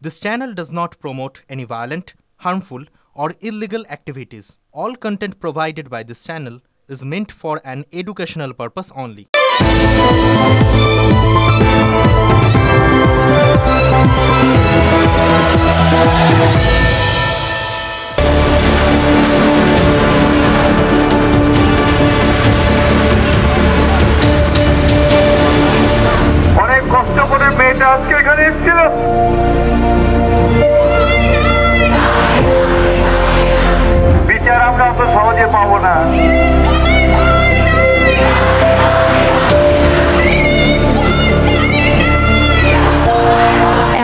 This channel does not promote any violent, harmful, or illegal activities. All content provided by this channel is meant for an educational purpose only. অনেক কষ্ট করে মেয়েটা আজকে এখানে এসেছিল। বিচার আমরা অত সহজে পাবো না।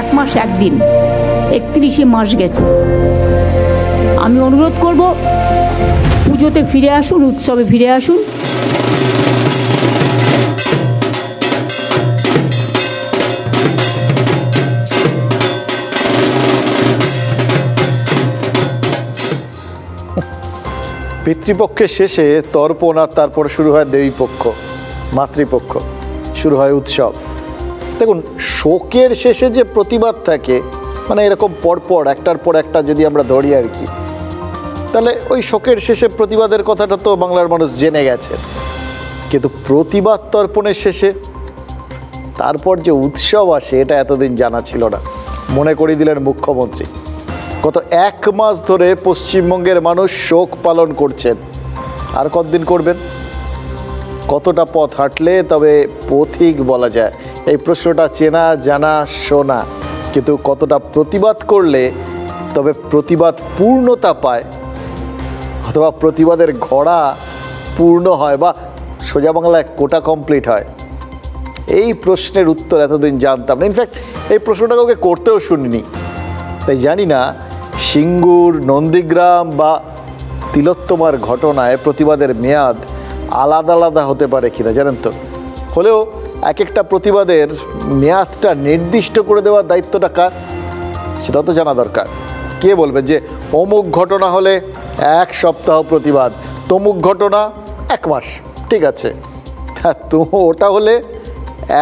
এক মাস একদিন 31শে মাস গেছে। আমি অনুরোধ করব পুজোতে ফিরে আসুন, উৎসবে ফিরে আসুন। পিতৃপক্ষের শেষে তর্পণ, আর তারপরে শুরু হয় দেবীপক্ষ, মাতৃপক্ষ, শুরু হয় উৎসব। দেখুন, শোকের শেষে যে প্রতিবাদ থাকে, মানে এরকম পরপর একটার পর একটা যদি আমরা ধরি আর কি, তাহলে ওই শোকের শেষে প্রতিবাদের কথাটা তো বাংলার মানুষ জেনে গেছে। কিন্তু প্রতিবাদ তর্পণের শেষে তারপর যে উৎসব আসে, এটা এতদিন জানা ছিল না। মনে করিয়ে দিলেন মুখ্যমন্ত্রী। গত এক মাস ধরে পশ্চিমবঙ্গের মানুষ শোক পালন করছেন। আর কতদিন করবেন? কতটা পথ হাঁটলে তবে পথিক বলা যায়? এই প্রশ্নটা চেনা জানা শোনা। কিন্তু কতটা প্রতিবাদ করলে তবে প্রতিবাদ পূর্ণতা পায়, অথবা প্রতিবাদের ঘোড়া পূর্ণ হয়, বা সোজা বাংলায় কোটা কমপ্লিট হয়? এই প্রশ্নের উত্তর এতদিন জানতাম না। ইনফ্যাক্ট এই প্রশ্নটা কাউকে করতেও শুনিনি। তাই জানি না সিঙ্গুর, নন্দীগ্রাম বা তিলোত্তমার ঘটনায় প্রতিবাদের মেয়াদ আলাদা আলাদা হতে পারে কিনা, জানেন তো? হলেও এক একটা প্রতিবাদের মেয়াদটা নির্দিষ্ট করে দেওয়ার দায়িত্বটা কার, সেটাও তো জানা দরকার। কে বলবে যে অমুক ঘটনা হলে এক সপ্তাহ প্রতিবাদ, তমুক ঘটনা এক মাস, ঠিক আছে, তো ওটা হলে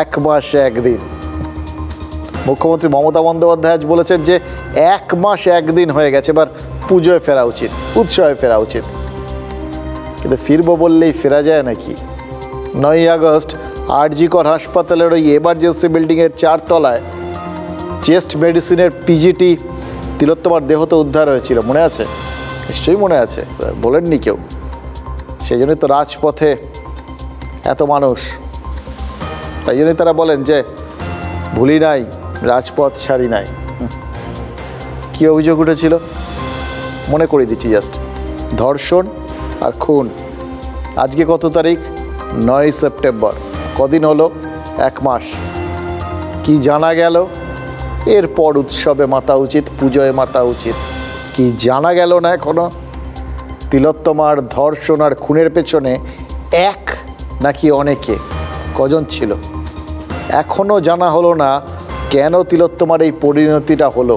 এক মাস একদিন। মুখ্যমন্ত্রী মমতা বন্দ্যোপাধ্যায় আজ বলেছেন যে এক মাস একদিন হয়ে গেছে, এবার পুজোয় ফেরা উচিত, উৎসবে ফেরা উচিত। কিন্তু ফিরবো বললেই ফেরা যায় নাকি? 9ই আগস্ট RG কর হাসপাতালের ওই এমার্জেন্সি বিল্ডিংয়ের 4 তলায় চেস্ট মেডিসিনের PGT তিলোত্তমার দেহ তো উদ্ধার হয়েছিল, মনে আছে? নিশ্চয়ই মনে আছে, বলেননি কেউ। সেই জন্যই তো রাজপথে এত মানুষ। তাই জন্যই তারা বলেন যে ভুলি নাই, রাজপথ ছাড়ি নাই। কী অভিযোগ উঠেছিল মনে করে দিচ্ছি জাস্ট। ধর্ষণ আর খুন। আজকে কত তারিখ? 9ই সেপ্টেম্বর। কদিন হলো? এক মাস। কি জানা গেল? এরপর উৎসবে মাতা উচিত, পুজোয় মাতা উচিত। কি জানা গেল না এখনো? তিলোত্তমার ধর্ষণ আর খুনের পেছনে এক নাকি অনেকে, কজন ছিল? এখনও জানা হলো না কেন তিলোত্তমার এই পরিণতিটা হলো।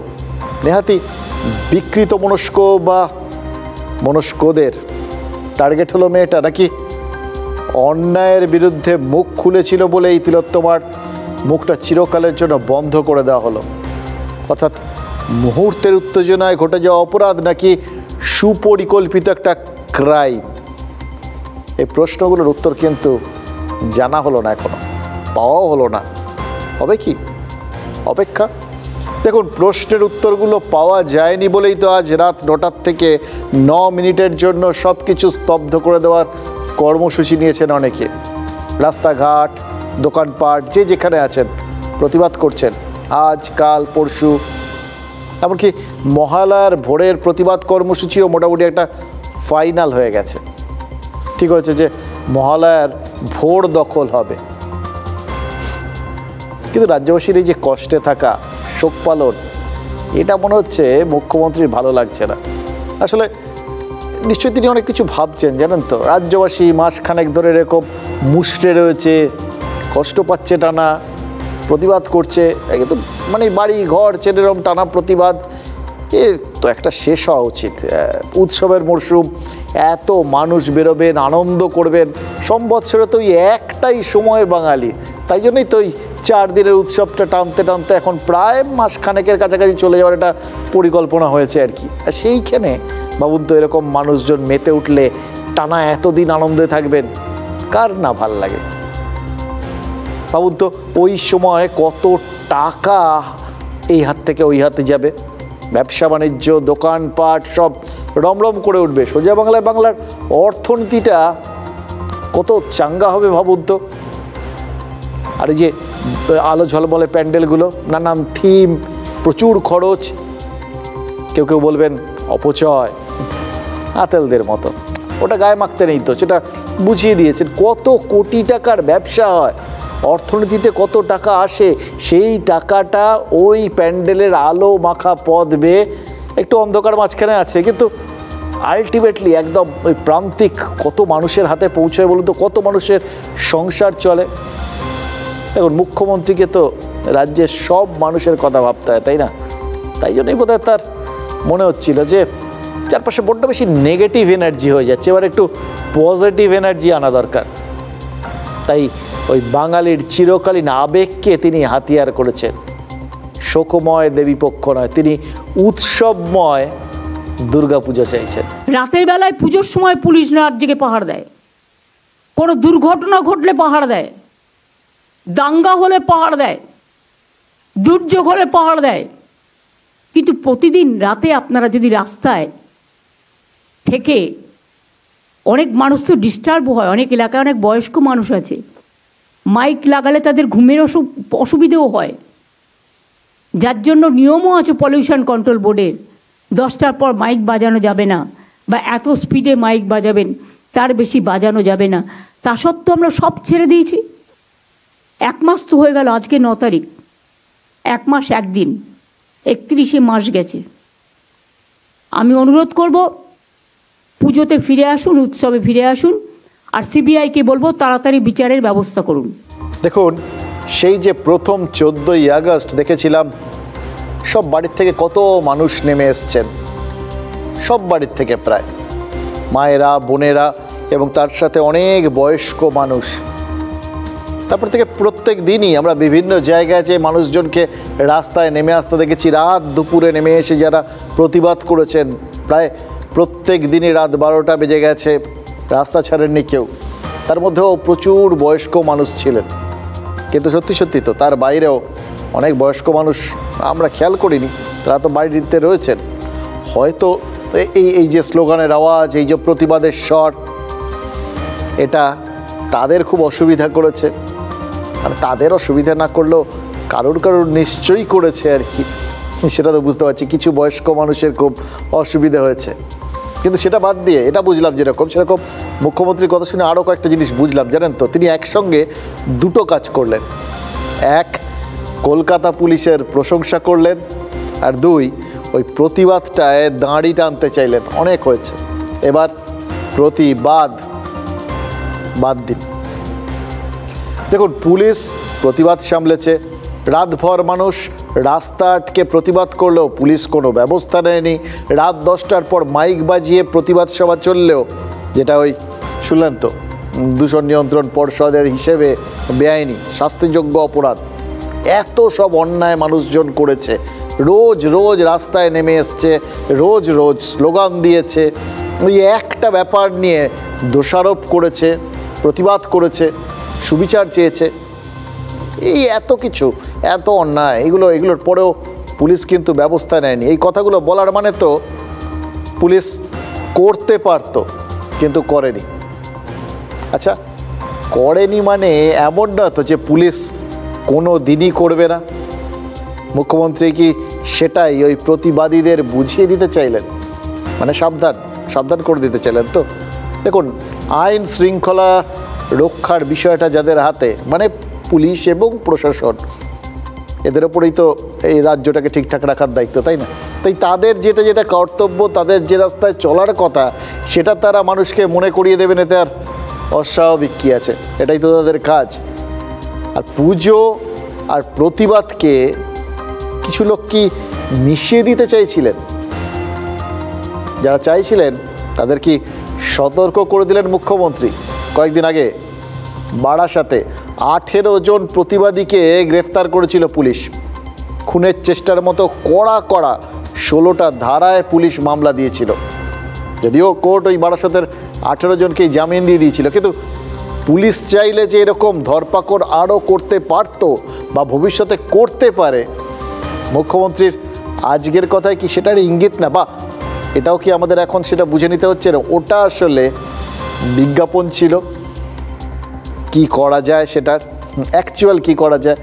নেহাতি বিকৃত মনস্ক বা মনস্কদের টার্গেট হলো মেয়েটা, নাকি অন্যায়ের বিরুদ্ধে মুখ খুলেছিল বলে এই তিলোত্তমার মুখটা চিরকালের জন্য বন্ধ করে দেওয়া হলো? অর্থাৎ মুহূর্তের উত্তেজনায় ঘটে যাওয়া অপরাধ, নাকি সুপরিকল্পিত একটা ক্রাইম? এই প্রশ্নগুলোর উত্তর কিন্তু জানা হলো না, এখনো পাওয়াও হলো না। হবে কি? অপেক্ষা। দেখুন, প্রশ্নের উত্তরগুলো পাওয়া যায়নি বলেই তো আজ রাত 9টার থেকে 9 মিনিটের জন্য সব কিছু স্তব্ধ করে দেওয়ার কর্মসূচি নিয়েছেন অনেকে। রাস্তাঘাট, দোকানপাট, যে যেখানে আছেন প্রতিবাদ করছেন আজ, কাল, পরশু। এমনকি মহালয়ার ভোরের প্রতিবাদ কর্মসূচিও মোটামুটি একটা ফাইনাল হয়ে গেছে। ঠিক হয়েছে যে মহালয়ার ভোর দখল হবে। কিন্তু রাজ্যবাসীর এই যে কষ্টে থাকা, শোক পালন, এটা মনে হচ্ছে মুখ্যমন্ত্রীর ভালো লাগছে না। আসলে নিশ্চয়ই তিনি অনেক কিছু ভাবছেন, জানেন তো। রাজ্যবাসী মাসখানেক ধরে এরকম মুষড়ে রয়েছে, কষ্ট পাচ্ছে টানা, প্রতিবাদ করছে। কিন্তু মানে বাড়ি ঘর ছেড়ে এরকম টানা প্রতিবাদ, এর তো একটা শেষ হওয়া উচিত। উৎসবের মরশুম, এত মানুষ বেরোবেন, আনন্দ করবেন। সম্বৎসরে তো ওই একটাই সময় বাঙালি, তাই জন্যই তো ওই 4 দিনের উৎসবটা টানতে টানতে এখন প্রায় মাসখানেকের কাছাকাছি চলে যাওয়ার একটা পরিকল্পনা হয়েছে আর কি। আর সেইখানে ভাবুন তো, এরকম মানুষজন মেতে উঠলে টানা এতদিন আনন্দে থাকবেন, কার না ভাল লাগে? ভাবুন তো ওই সময় কত টাকা এই হাত থেকে ওই হাতে যাবে, ব্যবসা বাণিজ্য, দোকানপাট সব রমরম করে উঠবে। সোজা বাংলায় বাংলার অর্থনীতিটা কত চাঙ্গা হবে ভাবুন তো। আর এই যে আলো ঝলমলে প্যান্ডেলগুলো, নানান থিম, প্রচুর খরচ, কেউ কেউ বলবেন অপচয়, আতেলদের মতো। ওটা গায়ে মাখতে নেই তো, সেটা বুঝিয়ে দিয়েছেন। কত কোটি টাকার ব্যবসা হয়, অর্থনীতিতে কত টাকা আসে, সেই টাকাটা ওই প্যান্ডেলের আলো মাখা পথ বেয়ে একটু অন্ধকার মাঝখানে আছে, কিন্তু আলটিমেটলি একদম ওই প্রান্তিক কত মানুষের হাতে পৌঁছয় বলুন তো, কত মানুষের সংসার চলে। দেখুন, মুখ্যমন্ত্রীকে তো রাজ্যের সব মানুষের কথা ভাবতে হয়, তাই না? তাই জন্যই বোধহয় তার মনে হচ্ছিল যে চারপাশে বড্ড বেশি নেগেটিভ এনার্জি হয়ে যাচ্ছে, এবার একটু পজিটিভ এনার্জি আনা দরকার। তাই ওই বাঙালির চিরকালীন আবেগকে তিনি হাতিয়ার করেছেন। শোকময় দেবীপক্ষ নয়, তিনি উৎসবময় দুর্গাপুজো চাইছেন। রাতের বেলায় পুজোর সময় পুলিশ রাত জেগে পাহাড় দেয়, কোনো দুর্ঘটনা ঘটলে পাহাড় দেয়, দাঙ্গা হলে পাহাড় দেয়, দুর্যোগ হলে পাহাড় দেয়। কিন্তু প্রতিদিন রাতে আপনারা যদি রাস্তায় থেকে, অনেক মানুষ তো ডিস্টার্ব হয়, অনেক এলাকায় অনেক বয়স্ক মানুষ আছে, মাইক লাগালে তাদের ঘুমের অসুবিধেও হয়, যার জন্য নিয়মও আছে পলিউশন কন্ট্রোল বোর্ডের, 10টার পর মাইক বাজানো যাবে না, বা এত স্পিডে মাইক বাজাবেন, তার বেশি বাজানো যাবে না। তা সত্ত্বেও আমরা সব ছেড়ে দিয়েছি। 1 মাস তো হয়ে গেল, আজকে 9 তারিখ, 1 মাস 1 দিন, 31শে মাস গেছে। আমি অনুরোধ করব, পুজোতে ফিরে আসুন, উৎসবে ফিরে আসুন, আর সিবিআইকে বলবো তাড়াতাড়ি বিচারের ব্যবস্থা করুন। দেখুন, সেই যে প্রথম 14ই আগস্ট দেখেছিলাম, সব বাড়ির থেকে কত মানুষ নেমে এসছেন, সব বাড়ির থেকে প্রায় মায়েরা, বোনেরা এবং তার সাথে অনেক বয়স্ক মানুষ। তারপর থেকে প্রত্যেক দিনই আমরা বিভিন্ন জায়গায় যে মানুষজনকে রাস্তায় নেমে আসতে দেখেছি, রাত দুপুরে নেমে এসে যারা প্রতিবাদ করেছেন, প্রায় প্রত্যেক দিনই রাত 12টা বেজে গেছে, রাস্তা ছাড়েননি কেউ। তার মধ্যেও প্রচুর বয়স্ক মানুষ ছিলেন। কিন্তু সত্যি সত্যি তো তার বাইরেও অনেক বয়স্ক মানুষ আমরা খেয়াল করিনি, তারা তো বাড়িতে রয়েছেন। হয়তো এই যে স্লোগানের আওয়াজ, এই যে প্রতিবাদের স্বর, এটা তাদের খুব অসুবিধা করেছে। আর তাদের অসুবিধা না করলেও কারোর নিশ্চয়ই করেছে আর কি, সেটা তো বুঝতে পারছি। কিছু বয়স্ক মানুষের খুব অসুবিধা হয়েছে। কিন্তু সেটা বাদ দিয়ে এটা বুঝলাম যেরকম, সেরকম মুখ্যমন্ত্রীর কথা শুনে আরও কয়েকটা জিনিস বুঝলাম, জানেন তো। তিনি একসঙ্গে দুটো কাজ করলেন। 1, কলকাতা পুলিশের প্রশংসা করলেন, আর 2, ওই প্রতিবাদটায় দাঁড়ি টানতে চাইলেন। অনেক হয়েছে, এবার প্রতিবাদ বাদ দিন। দেখুন, পুলিশ প্রতিবাদ সামলেছে, রাতভর মানুষ রাস্তা আটকে প্রতিবাদ করলেও পুলিশ কোনো ব্যবস্থা নেয়নি। রাত 10টার পর মাইক বাজিয়ে প্রতিবাদ সভা চললেও, যেটা ওই শুনলেন তো, দূষণ নিয়ন্ত্রণ পর্ষদের হিসেবে বেআইনি, শাস্তিযোগ্য অপরাধ। এত সব অন্যায় মানুষজন করেছে, রোজ রোজ রাস্তায় নেমে এসছে, রোজ রোজ স্লোগান দিয়েছে, ওই একটা ব্যাপার নিয়ে দোষারোপ করেছে, প্রতিবাদ করেছে, সুবিচার চেয়েছে। এই এত কিছু, এত অন্যায়, এগুলোর পরেও পুলিশ কিন্তু ব্যবস্থা নেয়নি। এই কথাগুলো বলার মানে তো পুলিশ করতে পারতো, কিন্তু করেনি। আচ্ছা, করেনি মানে এমন না তো যে পুলিশ কোনো দিনই করবে না। মুখ্যমন্ত্রী কি সেটাই ওই প্রতিবাদীদের বুঝিয়ে দিতে চাইলেন? মানে সাবধান করে দিতে চাইলেন তো? দেখুন, আইন শৃঙ্খলা রক্ষার বিষয়টা যাদের হাতে, মানে পুলিশ এবং প্রশাসন, এদের ওপরেই তো এই রাজ্যটাকে ঠিকঠাক রাখার দায়িত্ব, তাই না? তাই তাদের যেটা কর্তব্য, তাদের যে রাস্তায় চলার কথা, সেটা তারা মানুষকে মনে করিয়ে দেবেন, এতে আর অস্বাভাবিক কী আছে? এটাই তো তাদের কাজ। আর পুজো আর প্রতিবাদকে কিছু লোক কি মিশিয়ে দিতে চাইছিলেন? যারা চাইছিলেন তাদের কি সতর্ক করে দিলেন মুখ্যমন্ত্রী? কয়েকদিন আগে বারাসাতে 18 জন প্রতিবাদীকে গ্রেফতার করেছিল পুলিশ। খুনের চেষ্টার মতো কড়া 16টা ধারায় পুলিশ মামলা দিয়েছিল। যদিও কোর্ট ওই বারাসতের 18 জনকেই জামিন দিয়ে দিয়েছিল, কিন্তু পুলিশ চাইলে যে এরকম ধরপাকড় আরও করতে পারত বা ভবিষ্যতে করতে পারে, মুখ্যমন্ত্রীর আজকের কথায় কি সেটার ইঙ্গিত না? বা এটাও কি আমাদের এখন সেটা বুঝে নিতে হচ্ছে না ওটা আসলে বিজ্ঞাপন ছিল? কি করা যায় সেটার অ্যাকচুয়াল কি করা যায়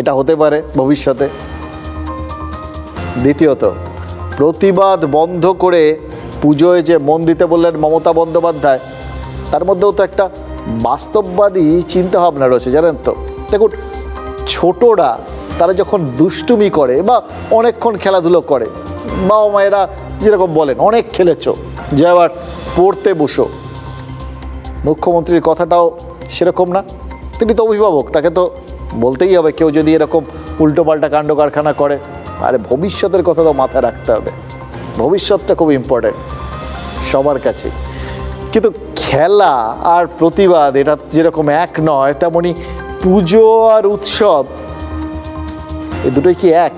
এটা হতে পারে ভবিষ্যতে। দ্বিতীয়ত, প্রতিবাদ বন্ধ করে পুজোয় যে মন দিতে বললেন মমতা বন্দ্যোপাধ্যায়, তার মধ্যেও তো একটা বাস্তববাদী চিন্তাভাবনা রয়েছে, জানেন তো। দেখুন, ছোটরা তারা যখন দুষ্টুমি করে বা অনেকক্ষণ খেলাধুলো করে, বাবা মায়েরা যেরকম বলেন অনেক খেলেছো, যে আবার পড়তে বসো, মুখ্যমন্ত্রীর কথাটাও সেরকম না। তিনি তো অভিভাবক, তাকে তো বলতেই হবে কেউ যদি এরকম উল্টোপাল্টা কাণ্ড কারখানা করে। আরে ভবিষ্যতের কথা তো মাথায় রাখতে হবে, ভবিষ্যৎটা খুব ইম্পর্টেন্ট সবার কাছে। কিন্তু খেলা আর প্রতিবাদ এটা যেরকম এক নয়, তেমনি পুজো আর উৎসব এই দুটোই কি এক?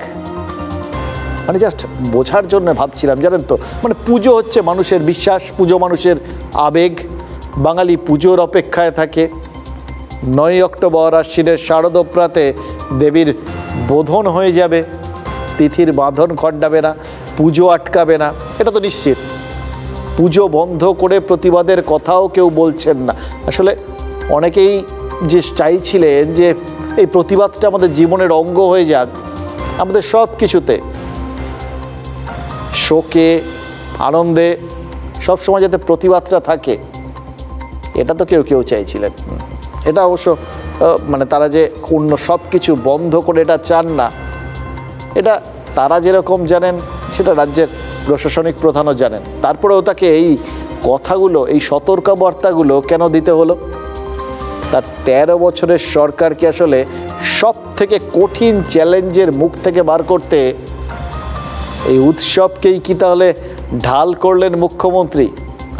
মানে জাস্ট বোঝার জন্য ভাবছিলাম, জানেন তো। মানে পুজো হচ্ছে মানুষের বিশ্বাস, পুজো মানুষের আবেগ। বাঙালি পুজোর অপেক্ষায় থাকে। 9 অক্টোবর আশ্বিনের শারদপ্রাতে দেবীর বোধন হয়ে যাবে, তিথির বাঁধন খণ্ডাবে না, পুজো আটকাবে না, এটা তো নিশ্চিত। পুজো বন্ধ করে প্রতিবাদের কথাও কেউ বলছেন না। আসলে অনেকেই যে চাইছিলেন যে এই প্রতিবাদটা আমাদের জীবনের অঙ্গ হয়ে যাক, আমাদের সব কিছুতে, শোকে আনন্দে সবসময় যাতে প্রতিবাদটা থাকে, এটা তো কেউ চাইছিলেন। এটা অবশ্য মানে তারা যে অন্য সব কিছু বন্ধ করে এটা চান না, এটা তারা যেরকম জানেন সেটা রাজ্যের প্রশাসনিক প্রধানও জানেন। তারপরেও তাকে এই কথাগুলো, এই সতর্কবার্তাগুলো কেন দিতে হলো? তার 13 বছরের সরকারকে আসলে সব থেকে কঠিন চ্যালেঞ্জের মুখ থেকে বার করতে এই উৎসবকেই কি তাহলে ঢাল করলেন মুখ্যমন্ত্রী?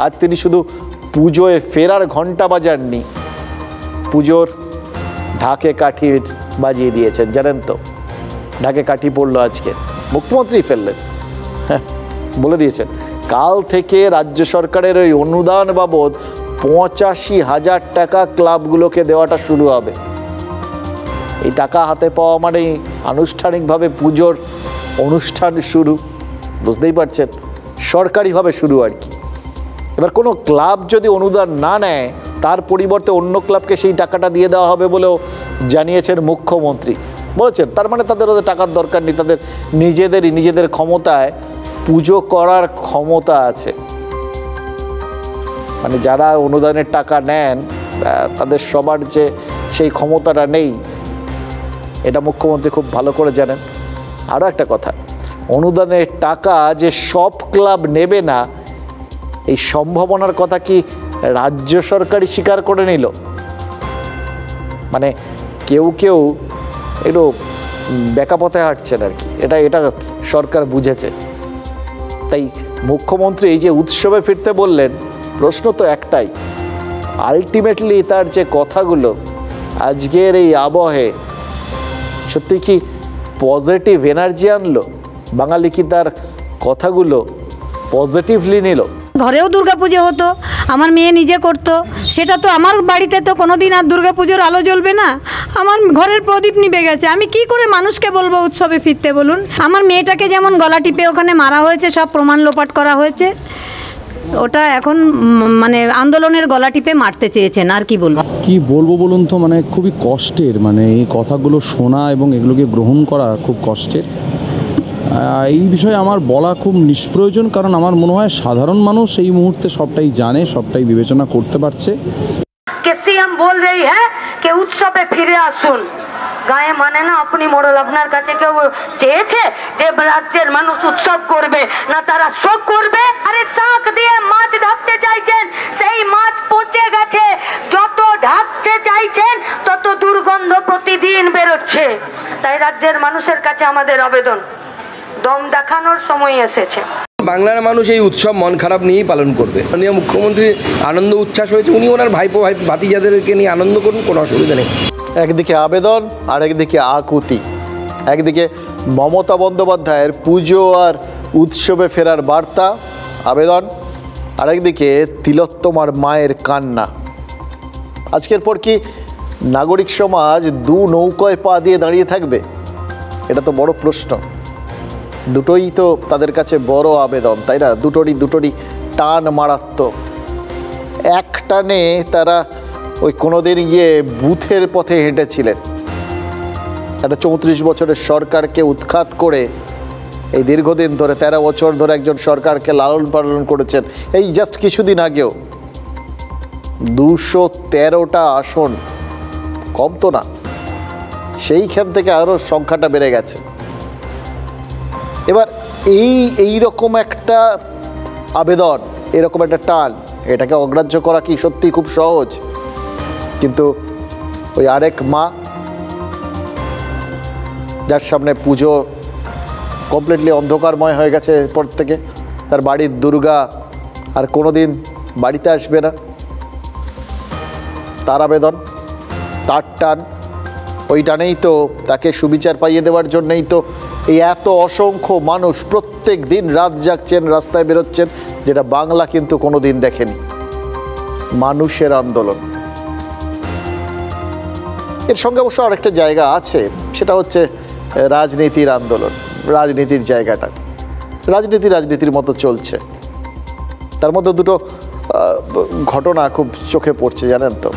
আজ তিনি শুধু পুজোয় ফেরার ঘণ্টা বাজাননি, পুজোর ঢাকে কাঠি বাজিয়ে দিয়েছেন, জানেন তো। ঢাকে কাঠি পড়লো আজকে, মুখ্যমন্ত্রী ফেললেন। হ্যাঁ, বলে দিয়েছেন কাল থেকে রাজ্য সরকারের ওই অনুদান বাবদ 85,000 টাকা ক্লাবগুলোকে দেওয়াটা শুরু হবে। এই টাকা হাতে পাওয়া মানেই আনুষ্ঠানিকভাবে পুজোর অনুষ্ঠান শুরু, বুঝতেই পারছেন, সরকারিভাবে শুরু আর কি। এবার কোনো ক্লাব যদি অনুদান না নেয়, তার পরিবর্তে অন্য ক্লাবকে সেই টাকাটা দিয়ে দেওয়া হবে বলেও জানিয়েছেন মুখ্যমন্ত্রী। বলেছেন তার মানে তাদের ওদের টাকার দরকার নেই, তাদের নিজেদের ক্ষমতায় পুজো করার ক্ষমতা আছে। মানে যারা অনুদানের টাকা নেন তাদের সবার যে সেই ক্ষমতাটা নেই, এটা মুখ্যমন্ত্রী খুব ভালো করে জানেন। আরও একটা কথা, অনুদানের টাকা যে সব ক্লাব নেবে না, এই সম্ভাবনার কথা কি রাজ্য সরকারই স্বীকার করে নিল? মানে কেউ একটু বেকাপথে হাঁটছেন আর কি, এটা সরকার বুঝেছে। তাই মুখ্যমন্ত্রী এই যে উৎসবে ফিরতে বললেন, প্রশ্ন তো একটাই, আলটিমেটলি তার যে কথাগুলো আজকের এই আবহে সত্যি কি পজিটিভ এনার্জি আনলো? বাঙালি কি তার কথাগুলো পজিটিভলি নিল? ঘরেও দুর্গাপুজো হতো, আমার মেয়ে নিজে করতো, সেটা তো আমার বাড়িতে তো কোনোদিন আর দুর্গাপুজোর আলো জ্বলবে না। আমার ঘরের প্রদীপ নিভে গেছে, আমি কি করে মানুষকে বলবো উৎসবে ফিরতে বলুন? আমার মেয়েটাকে যেমন গলা টিপে ওখানে মারা হয়েছে, সব প্রমাণ লোপাট করা হয়েছে, ওটা এখন মানে আন্দোলনের গলা টিপে মারতে চেয়েছেন, আর কি বলবো? কি বলবো বলুন তো, মানে খুবই কষ্টের, মানে এই কথাগুলো শোনা এবং এগুলোকে গ্রহণ করা খুব কষ্টের। এই বিষয়ে আমার বলা খুব নিষ্প্রয়োজন, কারণ আমার মনে হয় সাধারণ মানুষ এই মুহূর্তে সবটাই জানে, সবটাই বিবেচনা করতে পারছে। সিএম বল রही है कि उत्सवे फिरे আসুন। গায়ে মানে না আপনি মোড়ল, আপনার কাছে কেউ চেয়েছে যে রাজ্যের মানুষ উৎসব করবে না তারা শোক করবে? আরে শাক দিয়ে মাছ ঢাকতে চাইছেন, সেই মাছ পচে গেছে, যত ঢাকতে চাইছেন তত দুর্গন্ধ প্রতিদিন বেরোচ্ছে। তাই রাজ্যের মানুষের কাছে আমাদের আবেদন, দম দেখানোর সময় এসেছে। বাংলার মানুষ এই উৎসব মন খারাপ নিয়েই পালন করবে। মাননীয় মুখ্যমন্ত্রী আনন্দ উচ্ছ্বাস হয়েছে, উনি ওনার ভাতিজাদেরকে নিয়ে আনন্দ করুন, কোনো অসুবিধা নেই। একদিকে আবেদন আর একদিকে আকুতি। একদিকে মমতা বন্দ্যোপাধ্যায়ের পুজো আর উৎসবে ফেরার বার্তা, আবেদন, আরেকদিকে তিলোত্তমার মায়ের কান্না। আজকের পর কি নাগরিক সমাজ দু নৌকায় পা দিয়ে দাঁড়িয়ে থাকবে? এটা তো বড় প্রশ্ন। দুটোই তো তাদের কাছে বড় আবেদন, তাই না? দুটোরই টান মারাত্মক। এক টানে তারা ওই কোনোদিন গিয়ে বুথের পথে হেঁটেছিলেন, একটা 34 বছরের সরকারকে উৎখাত করে এই দীর্ঘদিন ধরে 13 বছর ধরে একজন সরকারকে লালন পালন করেছেন। এই জাস্ট কিছুদিন আগেও 213টা আসন, কম তো না। সেইখান থেকে আরও সংখ্যাটা বেড়ে গেছে। এবার এই রকম একটা আবেদন, এরকম একটা টান, এটাকে অগ্রাহ্য করা কি সত্যি খুব সহজ? কিন্তু ওই আরেক মা যার সামনে পুজো কমপ্লিটলি অন্ধকারময় হয়ে গেছে এরপর থেকে, তার বাড়ির দুর্গা আর কোনোদিন বাড়িতে আসবে না, তার আবেদন, তার টান, ওই টানেই তো তাকে সুবিচার পাইয়ে দেওয়ার জন্যই তো এই এত অসংখ্য মানুষ প্রত্যেক দিন রাত জাগছেন, রাস্তায় বেরোচ্ছেন, যেটা বাংলা কিন্তু কোনো দিন দেখেনি। মানুষের আন্দোলন। এর সঙ্গে অবশ্য আরেকটা জায়গা আছে, সেটা হচ্ছে রাজনীতির আন্দোলন, রাজনীতির জায়গাটা। রাজনীতির মতো চলছে। তার মধ্যে দুটো ঘটনা খুব চোখে পড়ছে, জানেন তো।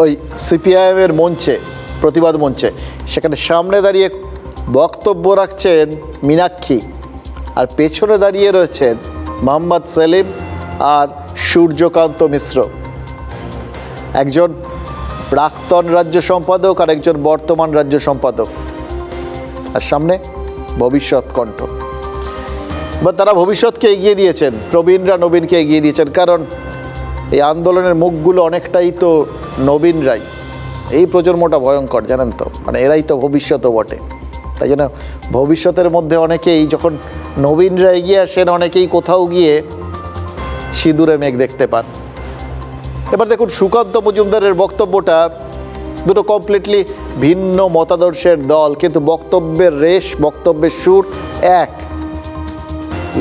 ওই সিপিআইএমের মঞ্চে, প্রতিবাদ মঞ্চে, সেখানে সামনে দাঁড়িয়ে বক্তব্য রাখছেন মীনাক্ষী, আর পেছনে দাঁড়িয়ে রয়েছেন মোহাম্মদ সেলিম আর সূর্যকান্ত মিশ্র। একজন প্রাক্তন রাজ্য সম্পাদক আর একজন বর্তমান রাজ্য সম্পাদক, আর সামনে ভবিষ্যৎ কণ্ঠ। বা তারা ভবিষ্যৎকে এগিয়ে দিয়েছেন, প্রবীণরা নবীনকে এগিয়ে দিয়েছেন, কারণ এই আন্দোলনের মুখগুলো অনেকটাই তো নবীনরাই। এই প্রজন্মটা ভয়ঙ্কর, জানেন তো, মানে এরাই তো ভবিষ্যৎও বটে। তাই জন্য ভবিষ্যতের মধ্যে অনেকেই, যখন নবীনরা এগিয়ে আসেন, অনেকেই কোথাও গিয়ে সিঁদুরে মেঘ দেখতে পান। এবার দেখুন সুকান্ত মজুমদারের বক্তব্যটা, দুটো কমপ্লিটলি ভিন্ন মতাদর্শের দল, কিন্তু বক্তব্যের রেশ, বক্তব্যের সুর এক।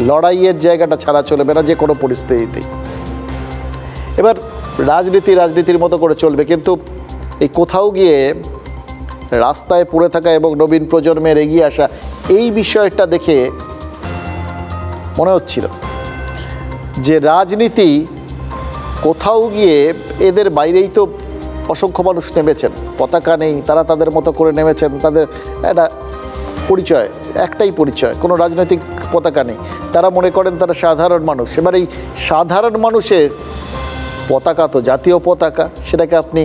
লড়াইয়ের জায়গাটা ছাড়া চলবে না যে কোনো পরিস্থিতিতেই। এবার রাজনীতির মতো করে চলবে, কিন্তু এই কোথাও গিয়ে রাস্তায় পড়ে থাকা এবং নবীন প্রজন্মের এগিয়ে আসা, এই বিষয়টা দেখে মনে হচ্ছিল যে রাজনীতি কোথাও গিয়ে এদের বাইরেই তো অসংখ্য মানুষ নেমেছেন, পতাকা নেই, তারা তাদের মতো করে নেমেছেন, তাদের একটা পরিচয়, একটাই পরিচয়, কোনো রাজনৈতিক পতাকা নেই। তারা মনে করেন তারা সাধারণ মানুষ। এবার এই সাধারণ মানুষের পতাকা তো জাতীয় পতাকা, সেটাকে আপনি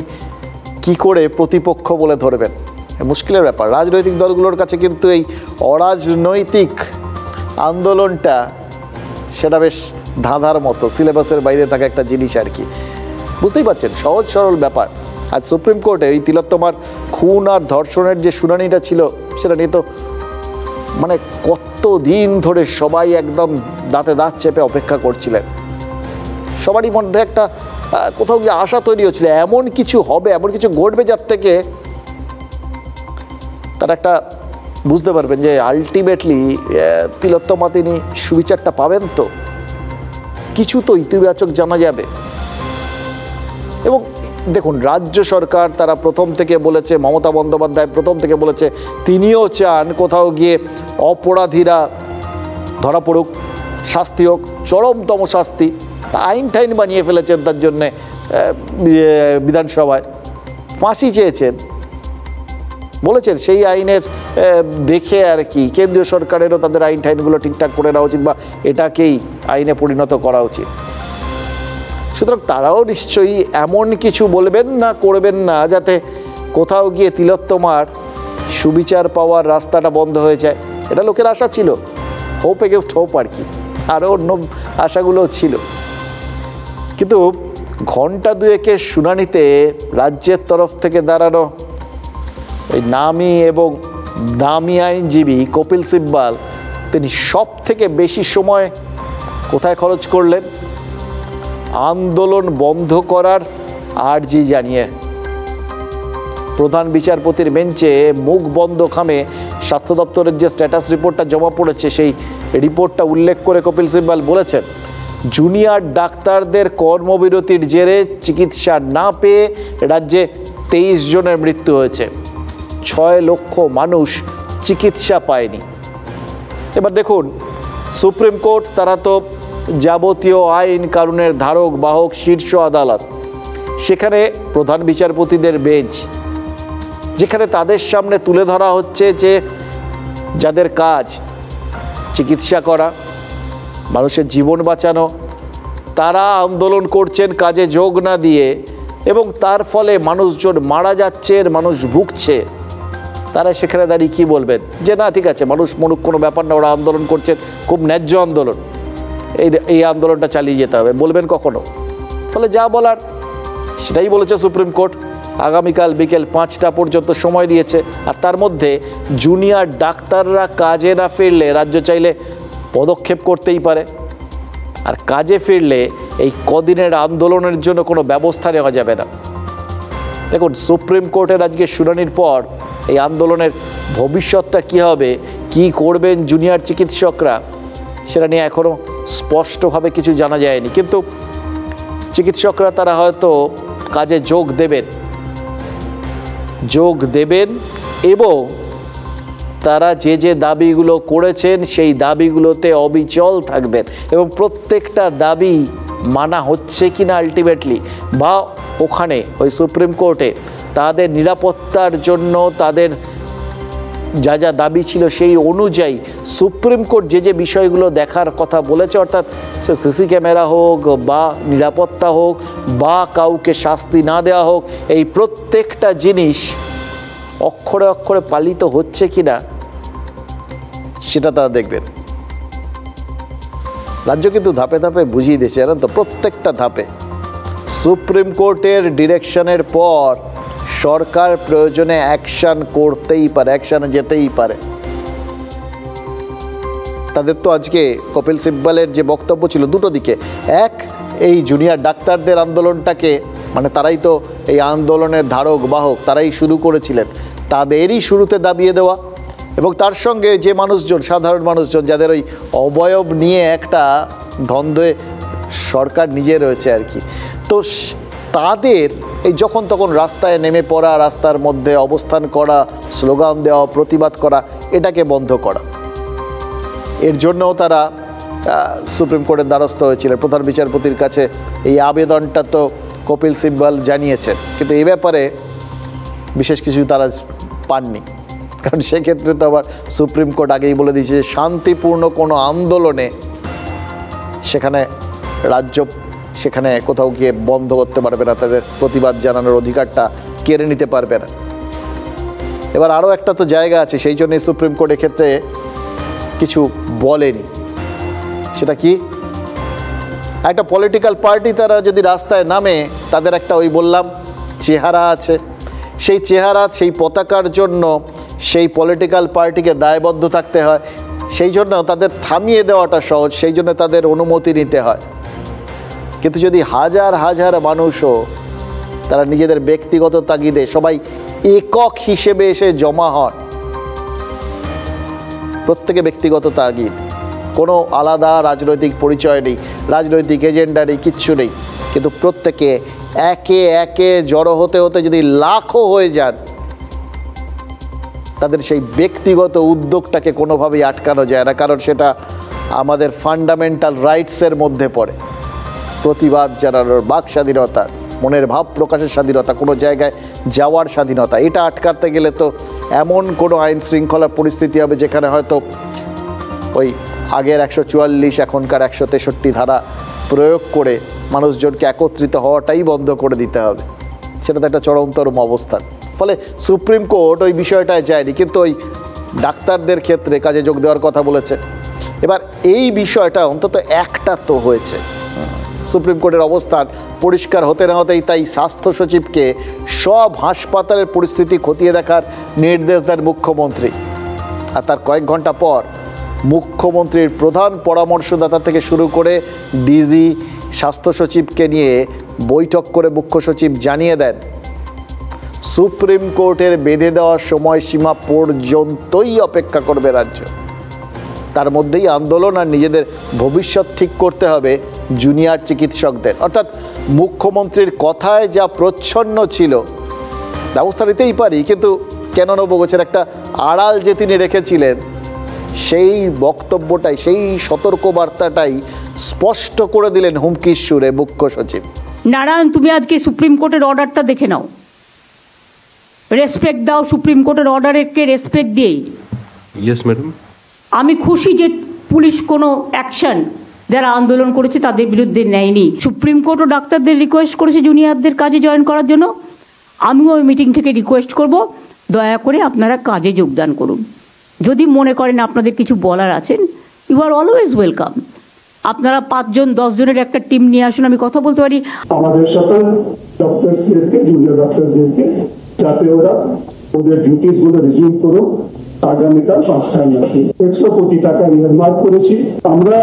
কি করে প্রতিপক্ষ বলে ধরবেন? মুশকিলের ব্যাপার। রাজনৈতিক দলগুলোর কাছে কিন্তু এই অরাজনৈতিক আন্দোলনটা, সেটা বেশ ধাঁধার মতো, সিলেবাসের বাইরে থাকা একটা জিনিস আর কি। বুঝতেই পারছেন, সহজ সরল ব্যাপার। আজ সুপ্রিম কোর্টে এই তিলোত্তমার খুন আর ধর্ষণের যে শুনানিটা ছিল, সেটা নিয়ে তো মানে কত দিন ধরে সবাই একদম দাঁতে দাঁত চেপে অপেক্ষা করছিলেন। সবারই মধ্যে একটা কোথাও গিয়ে আশা তৈরি হচ্ছিল, এমন কিছু হবে, এমন কিছু ঘটবে যার থেকে তারা একটা বুঝতে পারবেন যে আলটিমেটলি তিলোত্তমা তিনি সুবিচারটা পাবেন, তো কিছু তো ইতিবাচক জানা যাবে। এবং দেখুন, রাজ্য সরকার তারা প্রথম থেকে বলেছে, মমতা বন্দ্যোপাধ্যায় প্রথম থেকে বলেছে, তিনিও চান কোথাও গিয়ে অপরাধীরা ধরা পড়ুক, শাস্তি হোক, চরমতম শাস্তি। তা আইন টাইন বানিয়ে ফেলেছেন তার জন্যে, বিধানসভায় ফাঁসি চেয়েছেন, বলেছেন সেই আইনের দেখে আর কি কেন্দ্রীয় সরকারেরও তাদের আইন টাইনগুলো ঠিকঠাক করে নেওয়া উচিত, বা এটাকেই আইনে পরিণত করা উচিত। সুতরাং তারাও নিশ্চয়ই এমন কিছু বলবেন না, করবেন না, যাতে কোথাও গিয়ে তিলোত্তমার সুবিচার পাওয়ার রাস্তাটা বন্ধ হয়ে যায়। এটা লোকের আশা ছিল, হোপ এগেনস্ট হোপ আর কি, আরও অন্য আশাগুলোও ছিল। কিন্তু ঘন্টা দুয়েকের শুনানিতে রাজ্যের তরফ থেকে দাঁড়ানো ওই নামী এবং দামি আইনজীবী কপিল সিব্বাল, তিনি সব থেকে বেশি সময় কোথায় খরচ করলেন? আন্দোলন বন্ধ করার আর্জি জানিয়ে। প্রধান বিচারপতির বেঞ্চে মুখ বন্ধ খামে স্বাস্থ্য দপ্তরের যে স্ট্যাটাস রিপোর্টটা জমা পড়েছে সেই রিপোর্টটা উল্লেখ করে কপিল সিব্বল বলেছেন, জুনিয়র ডাক্তারদের কর্মবিরতির জেরে চিকিৎসা না পেয়ে রাজ্যে 23 জনের মৃত্যু হয়েছে, 6 লক্ষ মানুষ চিকিৎসা পায়নি। এবার দেখুন, সুপ্রিম কোর্ট তারা তো যাবতীয় আইন কানুনের ধারক বাহক শীর্ষ আদালত, সেখানে প্রধান বিচারপতিদের বেঞ্চ, যেখানে তাদের সামনে তুলে ধরা হচ্ছে যে যাদের কাজ চিকিৎসা করা, মানুষের জীবন বাঁচানো, তারা আন্দোলন করছেন কাজে যোগ না দিয়ে, এবং তার ফলে মানুষজন মারা যাচ্ছে, মানুষ ভুগছে। তারা সেখানে দাঁড়িয়ে কী বলবেন যে না ঠিক আছে, মানুষ মরুক, কোনো ব্যাপার না, ওরা আন্দোলন করছেন, খুব ন্যায্য আন্দোলন, এই আন্দোলনটা চালিয়ে যেতে হবে, বলবেন কখনো? ফলে যা বলার সেটাই বলেছে সুপ্রিম কোর্ট। আগামীকাল বিকেল 5টা পর্যন্ত সময় দিয়েছে, আর তার মধ্যে জুনিয়র ডাক্তাররা কাজে না ফিরলে রাজ্য চাইলে পদক্ষেপ করতেই পারে, আর কাজে ফিরলে এই কদিনের আন্দোলনের জন্য কোনো ব্যবস্থা নেওয়া যাবে না। দেখুন, সুপ্রিম কোর্টের আজকে শুনানির পর এই আন্দোলনের ভবিষ্যৎটা কী হবে, কি করবেন জুনিয়র চিকিৎসকরা, সেটা নিয়ে এখনও স্পষ্টভাবে কিছু জানা যায়নি। কিন্তু চিকিৎসকরা তারা হয়তো কাজে যোগ দেবেন এবং তারা যে যে দাবিগুলো করেছেন সেই দাবিগুলোতে অবিচল থাকবেন, এবং প্রত্যেকটা দাবি মানা হচ্ছে কিনা আলটিমেটলি, বা ওখানে ওই সুপ্রিম কোর্টে তাদের নিরাপত্তার জন্য তাদের যা যা দাবি ছিল সেই অনুযায়ী সুপ্রিম কোর্ট যে যে বিষয়গুলো দেখার কথা বলেছে, অর্থাৎ সে সিসি ক্যামেরা হোক বা নিরাপত্তা হোক বা কাউকে শাস্তি না দেওয়া হোক, এই প্রত্যেকটা জিনিস অক্ষরে অক্ষরে পালিত হচ্ছে কিনা সেটা তারা দেখবেন। রাজ্য কিন্তু ধাপে ধাপে বুঝিয়ে দিয়েছে, জানেন তো, প্রত্যেকটা ধাপে সুপ্রিম কোর্টের ডিরেকশনের পর সরকার প্রয়োজনে অ্যাকশন করতেই পারে, অ্যাকশনে যেতেই পারে। তাদের তো আজকে কপিল সিব্বলের যে বক্তব্য ছিল দুটো দিকে, এক, এই জুনিয়র ডাক্তারদের আন্দোলনটাকে, মানে তারাই তো এই আন্দোলনের ধারক বাহক, তারাই শুরু করেছিলেন, তাদেরই শুরুতে দাবিয়ে দেওয়া, এবং তার সঙ্গে যে মানুষজন, সাধারণ মানুষজন যাদের ওই অবয়ব নিয়ে একটা দ্বন্দ্বে সরকার নিজে রয়েছে আর কি, তো তাদের এই যখন তখন রাস্তায় নেমে পড়া, রাস্তার মধ্যে অবস্থান করা, স্লোগান দেওয়া, প্রতিবাদ করা, এটাকে বন্ধ করা, এর জন্যও তারা সুপ্রিম কোর্টের দ্বারস্থ হয়েছিলেন। প্রধান বিচারপতির কাছে এই আবেদনটা তো কপিল সিব্বল জানিয়েছেন, কিন্তু এই ব্যাপারে বিশেষ কিছু তারা পাননি, কারণ সেক্ষেত্রে তো আবার সুপ্রিম কোর্ট আগেই বলে দিয়েছে যে শান্তিপূর্ণ কোনো আন্দোলনে সেখানে রাজ্য সেখানে কোথাও গিয়ে বন্ধ করতে পারবে না, তাদের প্রতিবাদ জানানোর অধিকারটা কেড়ে নিতে পারবে না। এবার আরও একটা তো জায়গা আছে, সেই জন্যই সুপ্রিম কোর্টের ক্ষেত্রে কিছু বলেনি। সেটা কি, একটা পলিটিক্যাল পার্টি তারা যদি রাস্তায় নামে, তাদের একটা ওই বললাম চেহারা আছে, সেই চেহারা, সেই পতাকার জন্য সেই পলিটিক্যাল পার্টিকে দায়বদ্ধ থাকতে হয়, সেই জন্য তাদের থামিয়ে দেওয়াটা সহজ, সেই জন্য তাদের অনুমতি নিতে হয়। কিন্তু যদি হাজার হাজার মানুষও তারা নিজেদের ব্যক্তিগত তাগিদে সবাই একক হিসেবে এসে জমা হন, প্রত্যেকে ব্যক্তিগত তাগিদ, কোনো আলাদা রাজনৈতিক পরিচয় নেই, রাজনৈতিক এজেন্ডা নেই, কিচ্ছু নেই, কিন্তু প্রত্যেকে একে একে জড়ো হতে হতে যদি লাখও হয়ে যান, তাদের সেই ব্যক্তিগত উদ্যোগটাকে কোনোভাবেই আটকানো যায় না, কারণ সেটা আমাদের ফান্ডামেন্টাল রাইটসের মধ্যে পড়ে। প্রতিবাদ জানানোর, বাক স্বাধীনতা, মনের ভাব প্রকাশের স্বাধীনতা, কোনো জায়গায় যাওয়ার স্বাধীনতা, এটা আটকাতে গেলে তো এমন কোনো আইন শৃঙ্খলার পরিস্থিতি হবে যেখানে হয়তো ওই আগের 144 এখনকার 163 ধারা প্রয়োগ করে মানুষজনকে একত্রিত হওয়াটাই বন্ধ করে দিতে হবে। সেটা তো একটা চরমতরম অবস্থান। ফলে সুপ্রিম কোর্ট ওই বিষয়টায় যায়নি, কিন্তু ওই ডাক্তারদের ক্ষেত্রে কাজে যোগ দেওয়ার কথা বলেছে। এবার এই বিষয়টা অন্তত একটা তো হয়েছে, সুপ্রিম কোর্টের অবস্থান পরিষ্কার হতে না হতেই তাই স্বাস্থ্য সচিবকে সব হাসপাতালের পরিস্থিতি খতিয়ে দেখার নির্দেশ দেন মুখ্যমন্ত্রী। আর তার কয়েক ঘন্টা পর মুখ্যমন্ত্রীর প্রধান পরামর্শদাতা থেকে শুরু করে ডিজি, স্বাস্থ্য সচিবকে নিয়ে বৈঠক করে মুখ্য সচিব জানিয়ে দেন সুপ্রিম কোর্টের বেঁধে দেওয়া সময়সীমা পর্যন্তই অপেক্ষা করবে রাজ্য। তার মধ্যেই আন্দোলন আর নিজেদের ভবিষ্যৎ ঠিক করতে হবে জুনিয়র চিকিৎসকদের। অর্থাৎ মুখ্যমন্ত্রীর কথায় যা প্রচ্ছন্ন ছিল ব্যবস্থা নিতেই পারি, কিন্তু কেন নেবো গোছের একটা আড়াল যে তিনি রেখেছিলেন সেই বক্তব্যটাই, সেই সতর্কবার্তাটাই স্পষ্ট করে দিলেন হুমকির সুরে মুখ্য সচিব। নারায়ণ, তুমি আজকে সুপ্রিম কোর্টের অর্ডারটা দেখে নাও, রেসপেক্ট দাও সুপ্রিম কোর্টের অর্ডারকে রেসপেক্ট দিয়েই। Yes madam. আমি খুশি যে পুলিশ কোনো অ্যাকশন যারা আন্দোলন করেছে তাদের বিরুদ্ধে নেয়নি। সুপ্রিম কোর্টও ডাক্তারদের রিকোয়েস্ট করেছে জুনিয়রদের কাজে জয়েন করার জন্য। আমিও ওই মিটিং থেকে রিকোয়েস্ট করব, দয়া করে আপনারা কাজে যোগদান করুন। যদি মনে করেন আপনাদের কিছু বলার আছেন, ইউ আর অলওয়েজ ওয়েলকাম। আপনারা 5 জন 10 জনের একটা টিম নিয়ে আসুন, আমি কথা বলতে পারি। আমাদের সকল ডক্টরসদেরকে, জুনিয়র ডক্টরসদেরকে, যাতে ওরা ওদের ডিউটিস গুলো রিজিউম করুক আগামীকাল 5টার মধ্যে। 100 কোটি টাকা নির্মাণ করেছি আমরা,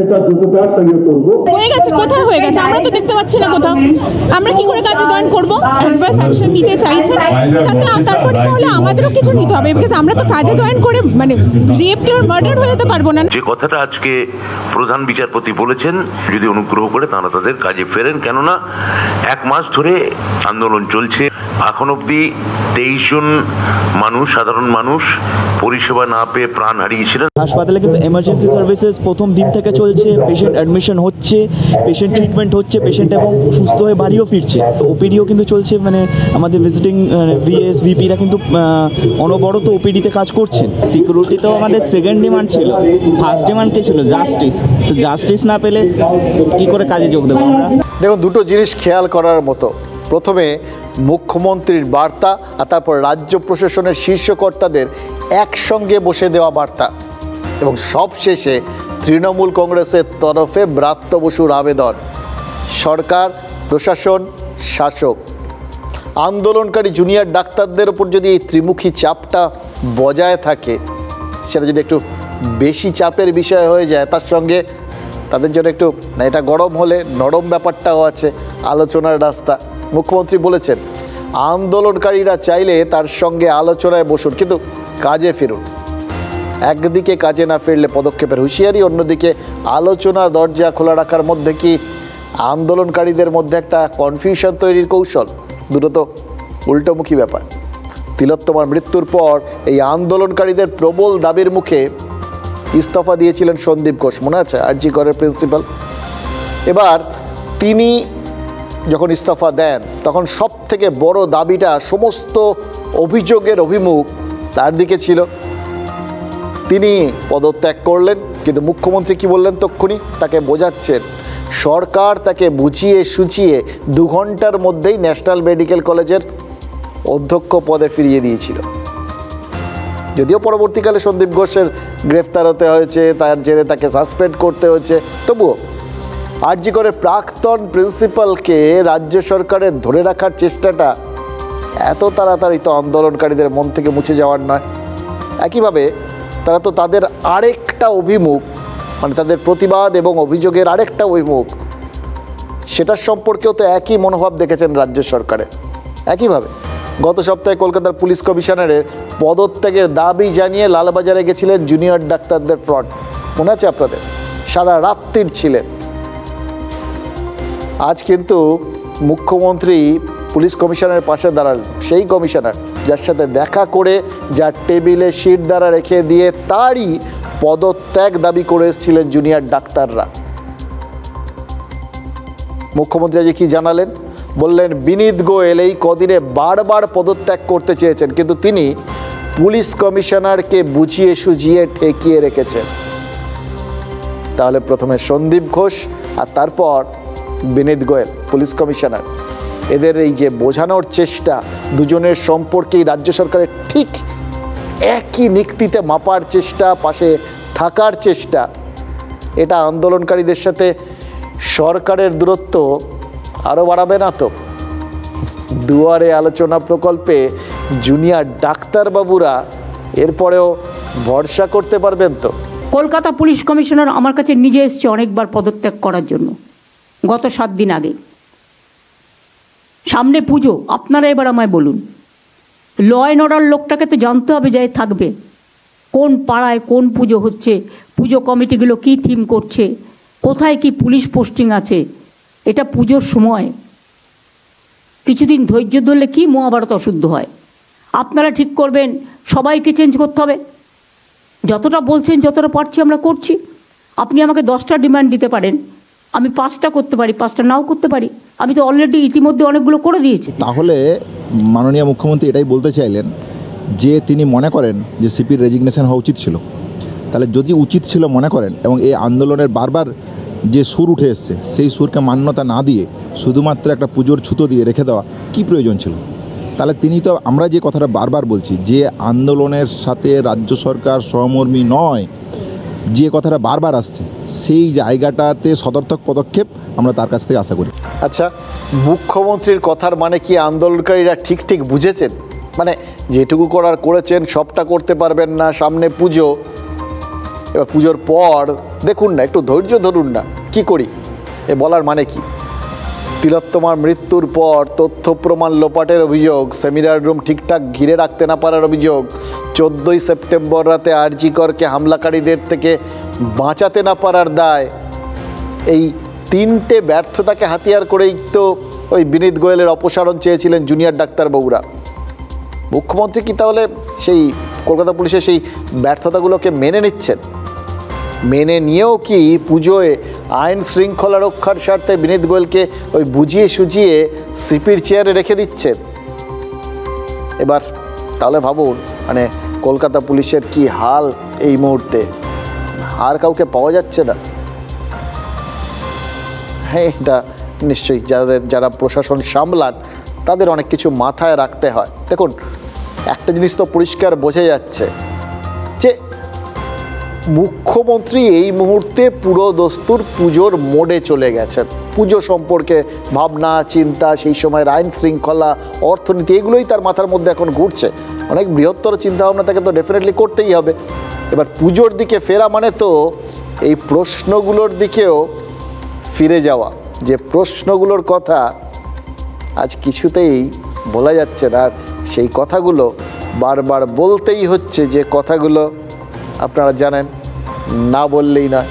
এটা দ্রুততার সঙ্গে করবো। হয়ে গেছে, কোথায় হয়ে গেছে আমরা তো দেখতে পাচ্ছি না কোথাও। আমরা কি করে কাজে জয়েন করবো? অ্যাডভান্স অ্যাকশন নিতে চাইছেন, তারপরে তাহলে আমাদেরও কিছু নিতে হবে, বিকজ আমরা তো কাজে জয়েন করে মানে রেপ আর মার্ডার হয়ে যেতে পারবো না। যে কথাটা আজকে প্রধান বিচারপতি বলেছেন, যদি অনুগ্রহ করে তারা তাদের কাজে ফেরেন, কেননা 1 মাস ধরে আন্দোলন চলছে। এখন অবধি 23 জন মানুষ, সাধারণ মানুষ পরিষেবা না পেয়ে প্রাণ হারিয়েছিলেন। হাসপাতালে কিন্তু এমার্জেন্সি সার্ভিসেস প্রথম দিন থেকে চলছে, পেশেন্ট অ্যাডমিশন হচ্ছে, পেশেন্ট ট্রিটমেন্ট হচ্ছে, পেশেন্ট এবং সুস্থ হয়ে বাড়িও ফিরছে। ওপিডিও কিন্তু চলছে, মানে আমাদের ভিজিটিং ভিএস ভিপিরা কিন্তু অনবরত ওপিডিতে কাজ করছেন। সিকিউরিটি তো আমাদের সেকেন্ড ডিমান্ড ছিল, ফার্স্ট ডিমান্ড কে ছিল? জাস্টিস। তো জাস্টিস না পেলে কি করে কাজে যোগ দেবো আমরা? দেখুন, দুটো জিনিস খেয়াল করার মতো। প্রথমে মুখ্যমন্ত্রীর বার্তা, আর তারপর রাজ্য প্রশাসনের শীর্ষকর্তাদের একসঙ্গে বসে দেওয়া বার্তা, এবং সবশেষে তৃণমূল কংগ্রেসের তরফে ব্রাত্য বসুর আবেদন। সরকার, প্রশাসন, শাসক, আন্দোলনকারী জুনিয়র ডাক্তারদের ওপর যদি এই ত্রিমুখী চাপটা বজায় থাকে, সেটা যদি একটু বেশি চাপের বিষয় হয়ে যায়, তার সঙ্গে তাদের জন্য একটু না এটা গরম হলে নরম ব্যাপারটাও আছে, আলোচনার রাস্তা। মুখ্যমন্ত্রী বলেছেন আন্দোলনকারীরা চাইলে তার সঙ্গে আলোচনায় বসুন, কিন্তু কাজে ফিরুন। একদিকে কাজে না ফিরলে পদক্ষেপের হুঁশিয়ারি, অন্যদিকে আলোচনার দরজা খোলা রাখার মধ্যে কি আন্দোলনকারীদের মধ্যে একটা কনফিউশন তৈরির কৌশল? দুটো তো উল্টোমুখী ব্যাপার। তিলোত্তমার মৃত্যুর পর এই আন্দোলনকারীদের প্রবল দাবির মুখে ইস্তফা দিয়েছিলেন সন্দীপ ঘোষ, মনে আছে? আরজি করের প্রিন্সিপাল। এবার তিনি যখন ইস্তফা দেন, তখন সব থেকে বড় দাবিটা, সমস্ত অভিযোগের অভিমুখ তার দিকে ছিল। তিনি পদত্যাগ করলেন, কিন্তু মুখ্যমন্ত্রী কি বললেন তক্ষুনি? তাকে বোঝাচ্ছেন সরকার তাকে বুঝিয়ে সুচিয়ে 2 ঘন্টার মধ্যেই ন্যাশনাল মেডিকেল কলেজের অধ্যক্ষ পদে ফিরিয়ে দিয়েছিল। যদিও পরবর্তীকালে সন্দীপ ঘোষের গ্রেফতার হতে হয়েছে, তার জেরে তাকে সাসপেন্ড করতে হয়েছে, তবুও আরজি করে প্রাক্তন প্রিন্সিপালকে রাজ্য সরকারের ধরে রাখার চেষ্টাটা এত তাড়াতাড়ি তো আন্দোলনকারীদের মন থেকে মুছে যাওয়ার নয়। একইভাবে তারা তো তাদের আরেকটা অভিমুখ, মানে তাদের প্রতিবাদ এবং অভিযোগের আরেকটা অভিমুখ, সেটার সম্পর্কেও তো একই মনোভাব দেখেছেন রাজ্য সরকারের। একইভাবে গত সপ্তাহে কলকাতার পুলিশ কমিশনারের পদত্যাগের দাবি জানিয়ে লালবাজারে গেছিলেন জুনিয়র ডাক্তারদের ফ্রন্ট, মনে আছে আপনাদের? সারা রাত্রির ছিলেন। আজ কিন্তু মুখ্যমন্ত্রী পুলিশ কমিশনারের পাশে দাঁড়ালেন, সেই কমিশনার যার সাথে দেখা করে, যার টেবিলে সিট দ্বারা রেখে দিয়ে তারই পদত্যাগ দাবি করে এসেছিলেন জুনিয়র ডাক্তাররা। মুখ্যমন্ত্রী আজ কি জানালেন? বললেন বিনীত গোয়েল এই কদিনে বারবার পদত্যাগ করতে চেয়েছেন, কিন্তু তিনি পুলিশ কমিশনারকে বুঝিয়ে সুঝিয়ে ঠেকিয়ে রেখেছেন। তাহলে প্রথমে সন্দীপ ঘোষ আর তারপর বিনীত গোয়েল পুলিশ কমিশনার, এদের এই যে বোঝানোর চেষ্টা, দুজনের সম্পর্কেই রাজ্য সরকারের ঠিক একই নিক্তিতে মাপার চেষ্টা, পাশে থাকার চেষ্টা, এটা আন্দোলনকারীদের সাথে সরকারের দূরত্ব আরও বাড়াবে না তো? দুয়ারে আলোচনা প্রকল্পে জুনিয়র ডাক্তারবাবুরা এরপরেও ভরসা করতে পারবেন তো? কলকাতা পুলিশ কমিশনার আমার কাছে নিজে এসছে অনেকবার পদত্যাগ করার জন্য, গত 7 দিন আগে। সামনে পুজো, আপনারা এবার আমায় বলুন ল অ্যান্ড অর্ডার লোকটাকে তো জানতে হবে যে থাকবে কোন পাড়ায় কোন পুজো হচ্ছে, পুজো কমিটিগুলো কী থিম করছে, কোথায় কি পুলিশ পোস্টিং আছে। এটা পুজোর সময়, কিছুদিন ধৈর্য ধরলে কি মহাভারত অশুদ্ধ হয়। আপনারা ঠিক করবেন সবাইকে চেঞ্জ করতে হবে। যতটা বলছেন যতটা পারছি আমরা করছি। আপনি আমাকে 10টা ডিমান্ড দিতে পারেন, আমি 5টা করতে পারি, 5টা নাও করতে পারি। আমি তো অলরেডি ইতিমধ্যে অনেকগুলো করে দিয়েছি। তাহলে মাননীয় মুখ্যমন্ত্রী এটাই বলতে চাইলেন যে তিনি মনে করেন যে সিপির রেজিগনেশন হওয়া উচিত ছিল। তাহলে যদি উচিত ছিল মনে করেন এবং এই আন্দোলনের বারবার যে সুর উঠে এসছে সেই সুরকে মান্যতা না দিয়ে শুধুমাত্র একটা পুজোর ছুতো দিয়ে রেখে দেওয়া কী প্রয়োজন ছিল? তাহলে তিনি তো, আমরা যে কথাটা বারবার বলছি যে আন্দোলনের সাথে রাজ্য সরকার সহমর্মী নয়, যে কথাটা বারবার আসছে সেই জায়গাটাতে সদর্থক পদক্ষেপ আমরা তার কাছ থেকে আশা করি। আচ্ছা, মুখ্যমন্ত্রীর কথার মানে কি আন্দোলনকারীরা ঠিক ঠিক বুঝেছেন? মানে যেটুকু করার করেছেন, সবটা করতে পারবেন না, সামনে পুজো, এবার পুজোর পর দেখুন না, একটু ধৈর্য ধরুন না, কি করি এ বলার মানে কি? তিলোত্তমার মৃত্যুর পর তথ্য প্রমাণ লোপাটের অভিযোগ, সেমিনার রুম ঠিকঠাক ঘিরে রাখতে না পারার অভিযোগ, 14ই সেপ্টেম্বর রাতে আরজি করকে হামলাকারীদের থেকে বাঁচাতে না পারার দায়, এই 3টে ব্যর্থতাকে হাতিয়ার করেই তো ওই বিনীত গোয়েলের অপসারণ চেয়েছিলেন জুনিয়র ডাক্তারবাবুরা। মুখ্যমন্ত্রী কি তাহলে সেই কলকাতা পুলিশের সেই ব্যর্থতাগুলোকে মেনে নিচ্ছেন? মেনে নিয়েও কি পুজোয় আইন শৃঙ্খলা রক্ষার স্বার্থে বিনীত গোয়েলকে ওই বুঝিয়ে সুঝিয়ে সিপির চেয়ারে রেখে দিচ্ছেন? এবার তাহলে ভাবুন, মানে কলকাতা পুলিশের কি হাল এই মুহূর্তে। আর কাউকে পাওয়া যাচ্ছে না। হ্যাঁ, এটা নিশ্চয়ই যারা প্রশাসন সামলান তাদের অনেক কিছু মাথায় রাখতে হয়। দেখুন, একটা জিনিস তো পরিষ্কার বোঝা যাচ্ছে যে মুখ্যমন্ত্রী এই মুহূর্তে পুরো দস্তুর পুজোর মোডে চলে গেছেন। পুজো সম্পর্কে ভাবনা চিন্তা, সেই সময়ের আইন শৃঙ্খলা, অর্থনীতি, এগুলোই তার মাথার মধ্যে এখন ঘুরছে। অনেক বৃহত্তর চিন্তাভাবনা তাকে তো ডেফিনেটলি করতেই হবে। এবার পুজোর দিকে ফেরা মানে তো এই প্রশ্নগুলোর দিকেও ফিরে যাওয়া, যে প্রশ্নগুলোর কথা আজ কিছুতেই বলা যাচ্ছে না। আর সেই কথাগুলো বারবার বলতেই হচ্ছে, যে কথাগুলো আপনারা জানেন না বললেই নয়।